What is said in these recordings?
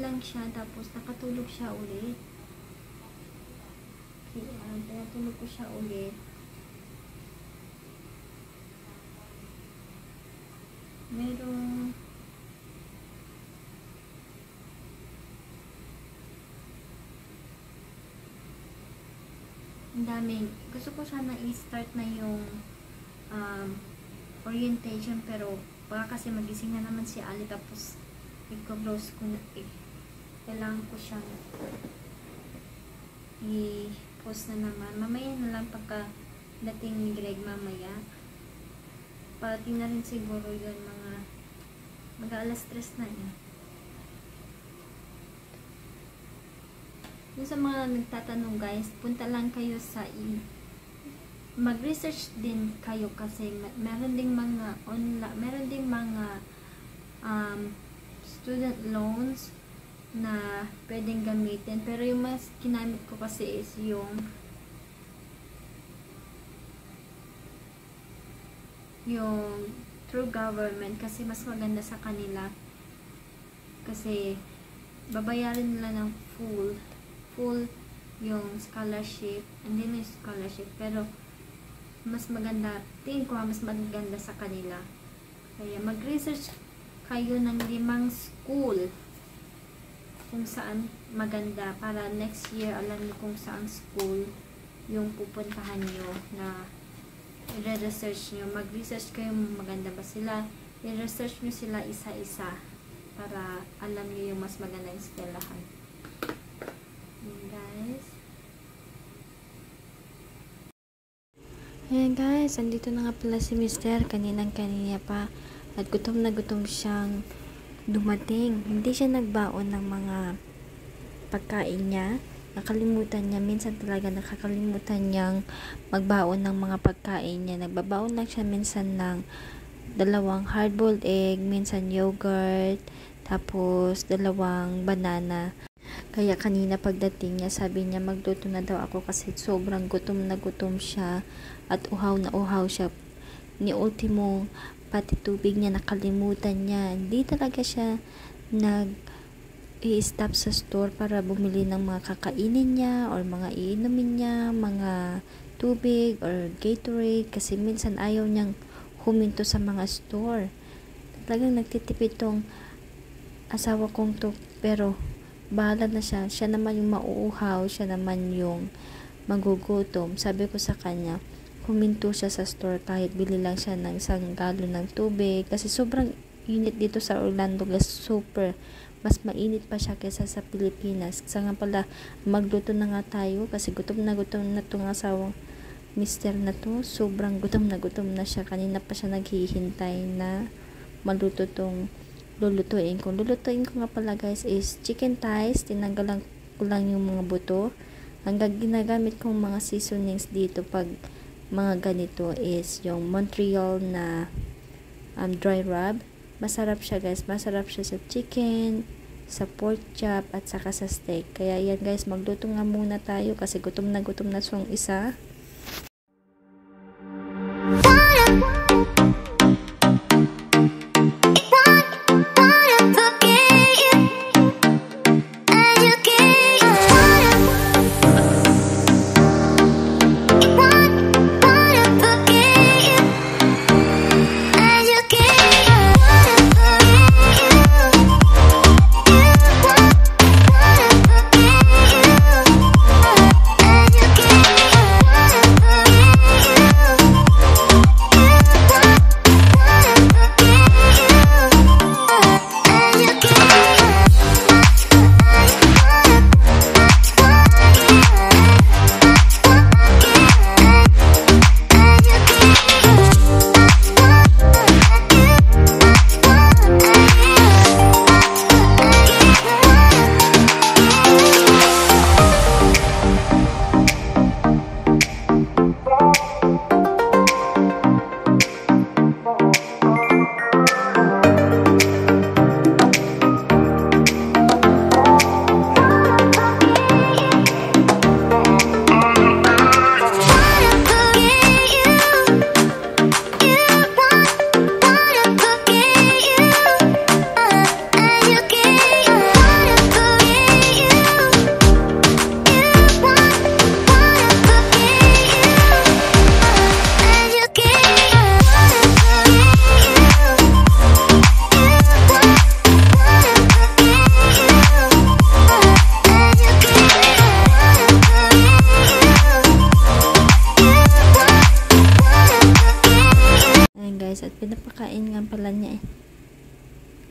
lang siya, tapos nakatulog siya ulit. Kaya tulog ko siya ulit. Merong ang daming, gusto ko sana i-start na yung orientation, pero baka kasi magising na naman si Ali, tapos i-close ko na, kailangan ko siyang i-post na naman. Mamaya na lang pagka dating ni Greg mamaya. Pati na rin siguro yun, mag-alas 3 na yun. Yung sa mga nagtatanong guys, punta lang kayo sa mag-research din kayo kasi meron ding mga student loans na pwedeng gamitin, pero yung mas kinamit ko kasi is yung through government, kasi mas maganda sa kanila kasi babayarin nila ng full yung scholarship, hindi na yung scholarship, pero mas maganda, tingin ko mas maganda sa kanila. Kaya mag-research kayo ng 5 school kung saan maganda, para next year alam niyo kung saan school yung pupuntahan niyo na i-research niyo. Mag-research kayo maganda ba sila, i-research niyo sila isa-isa para alam niyo yung mas magandang eskwelahan. Ayan guys, andito na nga pala si Mr. Kaninang-kanina pa at gutom na gutom siyang dumating. Hindi siya nagbaon ng mga pagkain niya. Nakalimutan niya, minsan talaga nakakalimutan niyang magbaon ng mga pagkain niya. Nagbabaon lang siya minsan ng 2 hard-boiled egg, minsan yogurt, tapos 2 banana. Kaya kanina pagdating niya, sabi niya magluto na daw ako kasi sobrang gutom na gutom siya at uhaw na uhaw siya. Ni ultimo, pati tubig niya nakalimutan niya. Hindi talaga siya i-stop sa store para bumili ng mga kakainin niya or mga iinumin niya, mga tubig or Gatorade, kasi minsan ayaw niyang huminto sa mga store. Talagang nagtitipid tong asawa kong to, pero bahala na siya. Siya naman yung mauuhaw, siya naman yung magugutom. Sabi ko sa kanya, huminto siya sa store kahit bili lang siya ng 1 galon ng tubig, kasi sobrang init dito sa Orlando guys, super. Mas mainit pa siya kaysa sa Pilipinas. Kaya nga pala, magluto na nga tayo kasi gutom na itong asawang Mr. na to. Sobrang gutom na siya. Kanina pa siya naghihintay na maluto tong lulutuin ko. Lulutuin ko nga pala guys is chicken thighs. Tinanggalan ko lang yung mga buto. Ang ginagamit kong mga seasonings dito pag mga ganito is yung Montreal na dry rub. Masarap siya guys. Masarap siya sa chicken, sa pork chop, at saka sa steak. Kaya yan guys, magluto nga muna tayo kasi gutom na siyang isa.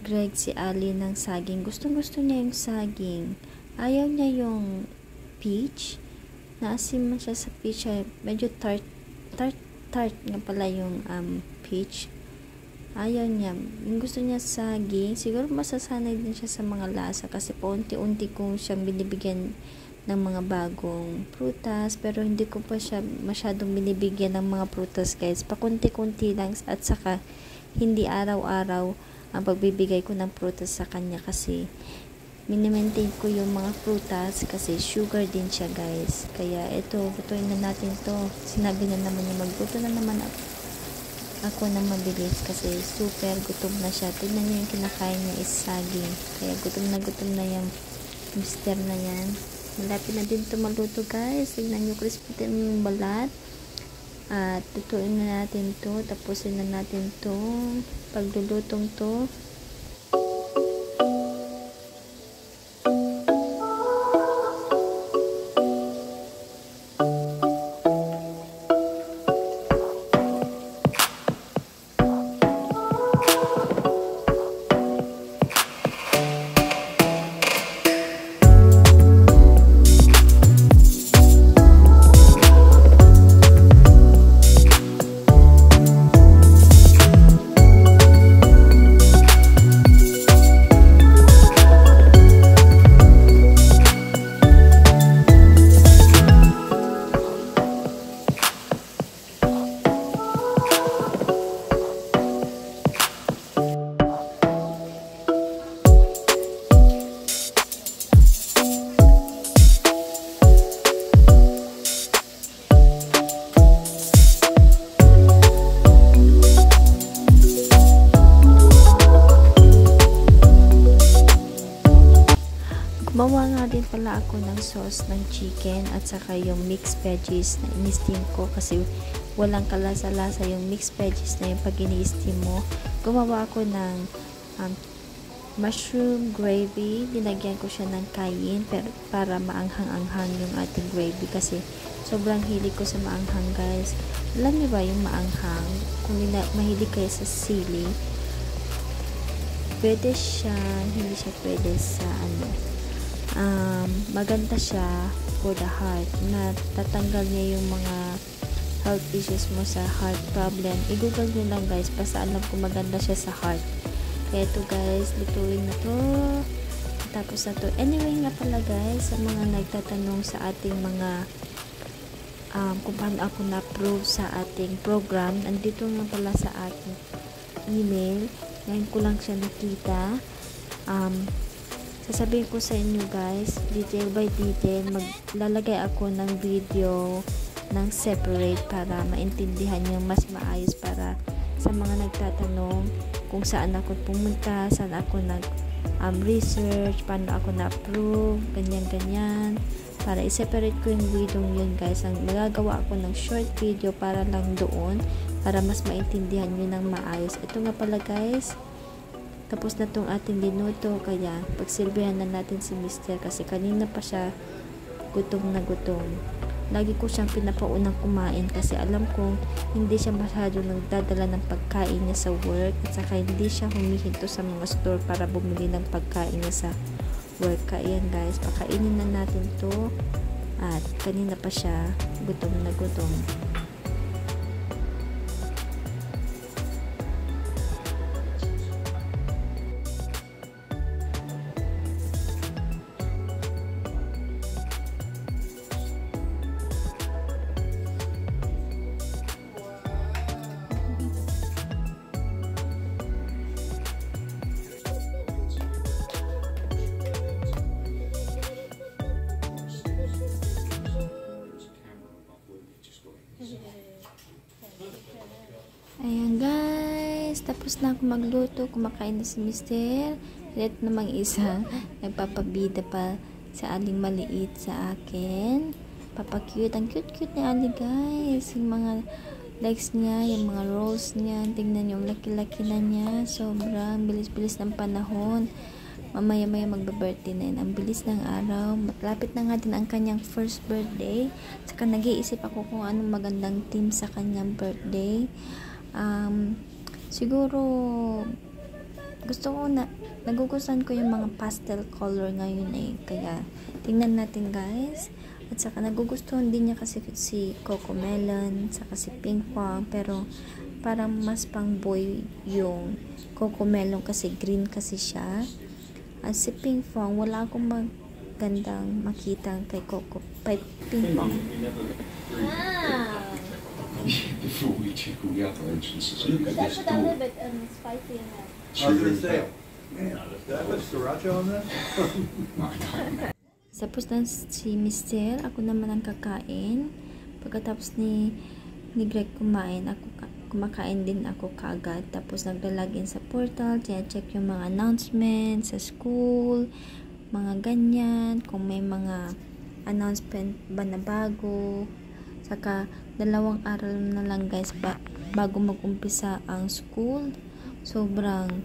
Greg si Ali ng saging. Gustong gusto niya yung saging. Ayaw niya yung peach. Naasim man siya sa peach. Medyo tart nga pala yung peach. Ayaw niya. Yung gusto niya saging. Siguro masasanay din siya sa mga lasa kasi paunti-unti ko siyang binibigyan ng mga bagong prutas, pero hindi ko pa siya masyadong binibigyan ng mga prutas, guys. Pakunti-kunti lang at saka hindi araw-araw ang pagbibigay ko ng prutas sa kanya kasi minimaintain ko yung mga prutas kasi sugar din siya, guys. Kaya ito, lutuin na natin to. Sinabi na naman niya magluto na naman ako ng mabilis kasi super gutom na siya. Tignan niyo yung kinakain niya is saging. Kaya gutom na yung mister na yan. Malapit na din ito maluto, guys. Tignan nyo, crispy din yung balat. At tutuin na natin to. Tapusin na natin to paglulutong to. Gumawa nga din pala ako ng sauce ng chicken at saka yung mixed veggies na in-steam ko kasi walang kalasa-lasa yung mixed veggies na yung pag ini-steam mo. Gumawa ako ng mushroom gravy. Dinagyan ko siya ng cayenne para maanghang-anghang yung ating gravy kasi sobrang hilig ko sa maanghang, guys. Alam niyo ba yung maanghang? Kung mahilig kayo sa sili, pwede siya, hindi siya pwede sa maganda siya for the heart, na tatanggal niya yung mga health issues mo sa heart problem. I-google nyo lang, guys, basta alam ko maganda siya sa heart. Kaya ito, guys, lutuin na to. Tapos na to. Anyway nga pala, guys, sa mga nagtatanong sa ating mga kung paano ako na-approve sa ating program, andito nga pala sa ating email. Ngayon ko lang siya nakita. Sasabihin ko sa inyo, guys, detail by detail. Maglalagay ako ng video ng separate para maintindihan yung mas maayos para sa mga nagtatanong kung saan ako pumunta, saan ako research, paano ako na-approve, ganyan. Para i-separate ko yung video yun, guys. Magagawa ako ng short video para lang doon, para mas maintindihan nyo ng maayos. Ito nga pala, guys. Tapos na tong ating linuto, kaya pagsilbihan na natin si Mister kasi kanina pa siya gutom na gutom. Lagi ko siyang pinapaunang kumain kasi alam ko hindi siya masyado nagdadala ng pagkain niya sa work at saka hindi siya humihinto sa mga store para bumili ng pagkain niya sa work. Kaya yan, guys, pakainin na natin to at kanina pa siya gutom na gutom. Ayan, guys, tapos na ako magluto, kumakain na si Mister. Ito namang isa, nagpapabida pa sa aling maliit sa akin. Papakute, ang cute ni Ali, guys. Yung mga legs niya, yung mga rolls niya, tingnan yung laki-laki na niya. Sobrang bilis-bilis ng panahon. Mamaya-maya magbe-birthday na yun. Ang bilis ng araw. Matlapit na nga din ang kanyang first birthday. Saka nag-iisip ako kung anong magandang theme sa kanyang birthday. Siguro nagugustuhan ko yung mga pastel color ngayon kaya tingnan natin guys. At saka nagugustuhan din niya kasi si Coco Melon, saka si Ping Pong, pero parang mas pang boy yung Coco Melon kasi green kasi siya. At si Ping Pong, wala akong magandang makita kay Ping Pong. Before we check all the other entrances, look at this door. A bit spicy in there. I was going to say, man, does that have sriracha on that? Tapos na si Mister, ako naman ang kakain. Pagkatapos ni Greg kumakain din ako kaagad. Tapos naglalagin sa portal, check yung mga announcements sa school, mga ganyan, kung may mga announcement ba na bago. Saka 2 araw na lang guys bago mag-umpisa ang school. Sobrang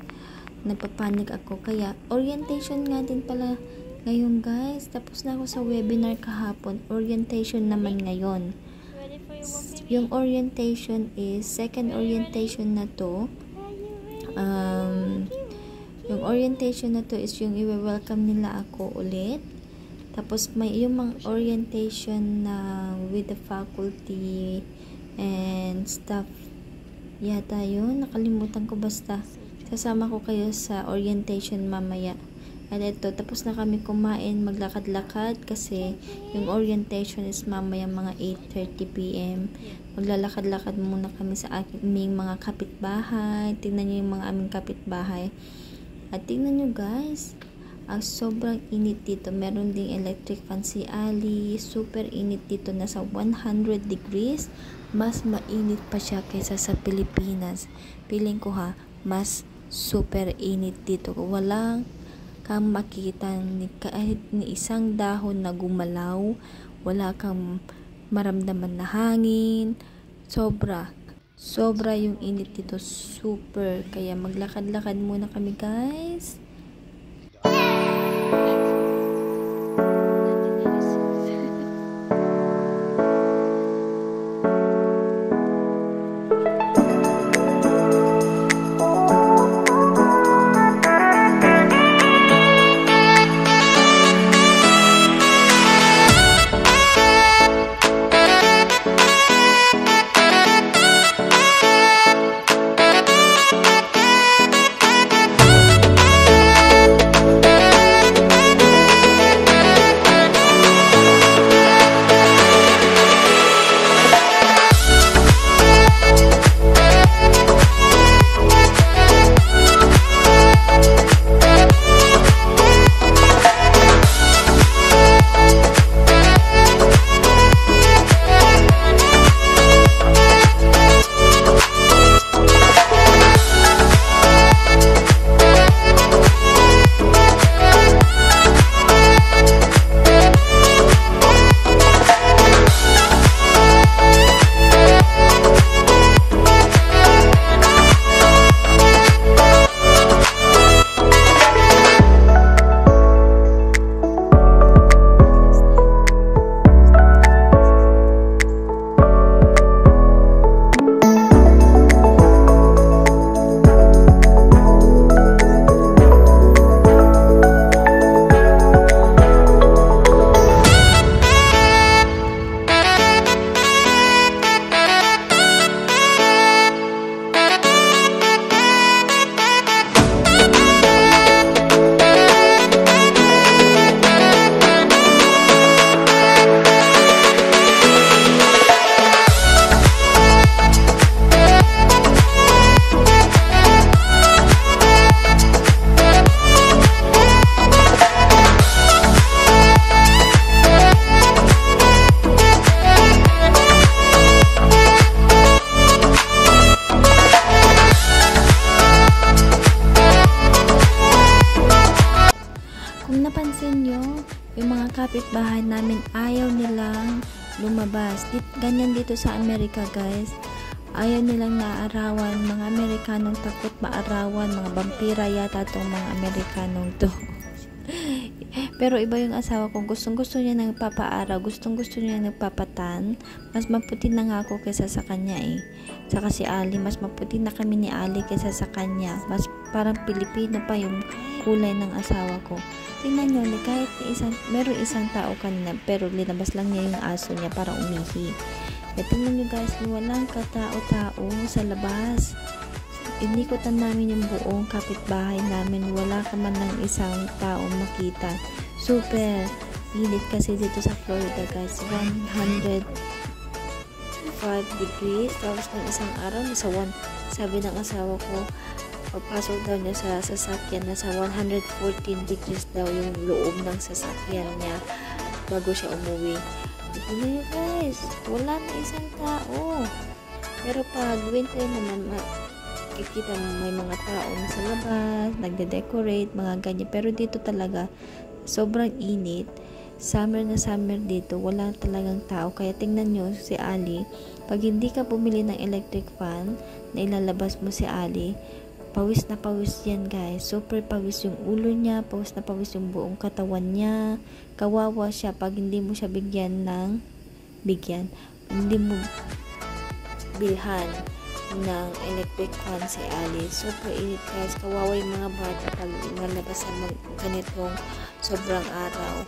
napapanik ako. Kaya orientation nga din pala ngayon guys. Tapos na ako sa webinar kahapon. Orientation naman ngayon. Ready for your walk, baby? Yung orientation is second orientation na to. Yung orientation na to is yung i-welcome nila ako ulit. Tapos may yung mga orientation na with the faculty and staff yata yun. Nakalimutan ko, basta sasama ko kayo sa orientation mamaya. At ito, tapos na kami kumain, maglakad-lakad kasi yung orientation is mamaya mga 8:30 PM. Maglalakad-lakad muna kami sa aming mga kapitbahay. Tingnan nyo yung mga aming kapitbahay. At tingnan nyo guys, sobrang init dito. Meron ding electric fan si Ali. Super init dito. Nasa 100 degrees. Mas mainit pa siya kaysa sa Pilipinas. Feeling ko mas super init dito. Walang kang makita kahit ni isang dahon na gumalaw. Wala kang maramdaman na hangin. Sobra yung init dito. Super. Kaya maglakad-lakad muna kami guys. Kapitbahay namin ayaw nilang lumabas. Ganyan dito sa Amerika guys. Ayaw nilang naarawan. Mga Amerikanong takot maarawan. Mga vampira yata tong mga Amerikanong to. Pero iba yung asawa ko. Gustong-gusto niya nagpapaaraw. Gustong-gusto niya nagpapatan. Mas maputi na nga ako kaysa sa kanya Saka si Ali. Mas maputi na kami ni Ali kaysa sa kanya. Mas parang Pilipino pa yung kulay ng asawa ko. Tingnan nyo, kahit meron isang tao kanina, pero linabas lang niya yung aso niya para umihi. Tingnan nyo guys, walang katao-tao sa labas. Inikutan namin yung buong kapitbahay namin, wala ka man ng isang tao makita. Super init kasi dito sa Florida guys, 105 degrees. Tapos ng isang araw, sabi ng asawa ko, pagpasok daw niya sa sasakyan, nasa 114 degrees daw yung loob ng sasakyan niya bago siya umuwi. Tingnan nyo guys, wala na isang tao. Pero pag winter naman, kikita mo may mga tao na sa labas, nagde-decorate, mga ganyan. Pero dito talaga, sobrang init. Summer na summer dito, wala talagang tao. Kaya tingnan nyo si Ali, pag hindi ka bumili ng electric fan na ilalabas mo si Ali, pawis na pawis yan guys. Super pawis yung ulo niya, pawis na pawis yung buong katawan niya. Kawawa siya pag hindi mo siya hindi mo bilhan ng electric fan si Ali. Super init guys. Kawawa yung mga bata pag nalabas sa ganitong sobrang araw.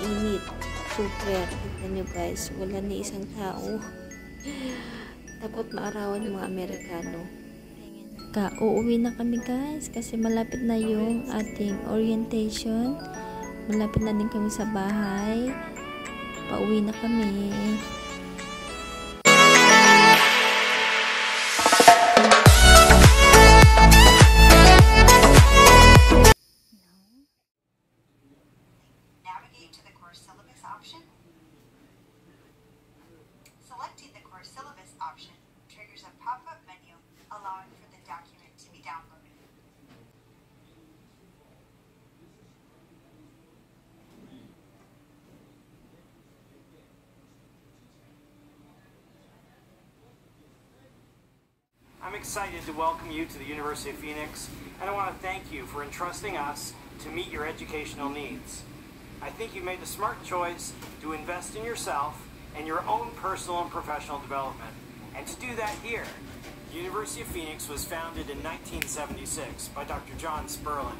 Init. Super. Tignan nyo guys. Wala ni isang tao. Takot maarawan yung mga Amerikano. Uuwi na kami guys. Kasi malapit na yung ating orientation. Malapit na din kami sa bahay. Pauwi na kami. Navigate to the course syllabus option. Selecting the course syllabus option triggers a pop-up menu allowing for the document to be downloaded. I'm excited to welcome you to the University of Phoenix, and I want to thank you for entrusting us to meet your educational needs. I think you made the smart choice to invest in yourself and your own personal and professional development. And to do that here, the University of Phoenix was founded in 1976 by Dr. John Sperling.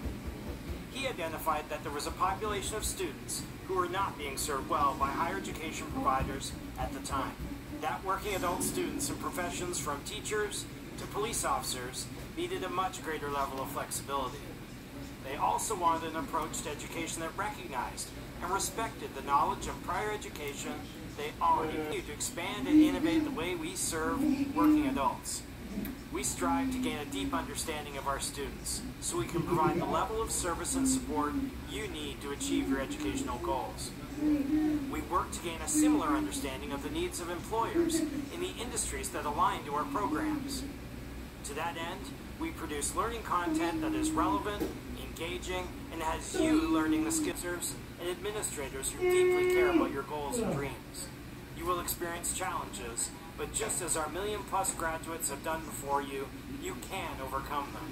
He identified that there was a population of students who were not being served well by higher education providers at the time. That working adult students in professions from teachers to police officers needed a much greater level of flexibility. They also wanted an approach to education that recognized and respected the knowledge of prior education they already knew to expand and innovate the way we serve working adults. We strive to gain a deep understanding of our students so we can provide the level of service and support you need to achieve your educational goals. We work to gain a similar understanding of the needs of employers in the industries that align to our programs. To that end, we produce learning content that is relevant, engaging, and has you learning the skills and administrators who deeply care about your goals and dreams. You will experience challenges, but just as our million-plus graduates have done before you, you can overcome them.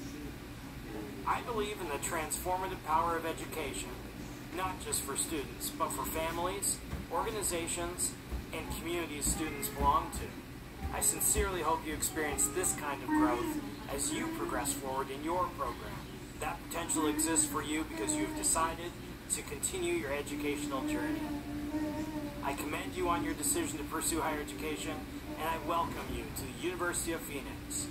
I believe in the transformative power of education, not just for students, but for families, organizations, and communities students belong to. I sincerely hope you experience this kind of growth as you progress forward in your program. That potential exists for you because you've decided to continue your educational journey. I commend you on your decision to pursue higher education, and I welcome you to the University of Phoenix.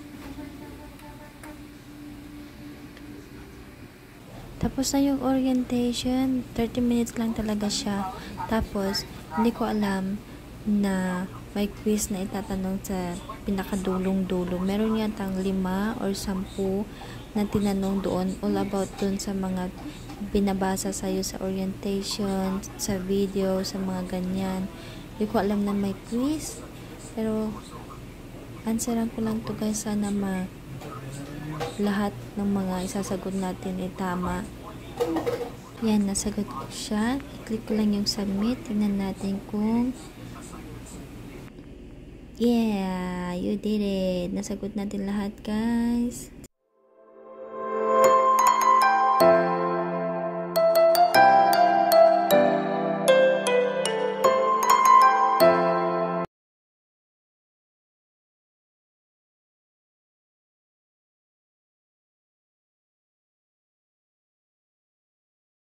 Tapos na yung orientation, 30 minutes lang talaga siya. Tapos, hindi ko alam na may quiz na itatanong sa pinakadulong-dulo. Meron yatang 5 or 10 na tinanong doon, all about doon sa mga binabasa sa'yo sa orientation, sa video, sa mga ganyan. Hindi ko alam na may quiz. Pero, answeran ko lang to guys. Sana lahat ng mga isasagot natin ay tama. Yan, nasagot ko siya. I-click ko lang yung submit. Tingnan natin kung yeah, you did it. Nasagot natin lahat guys.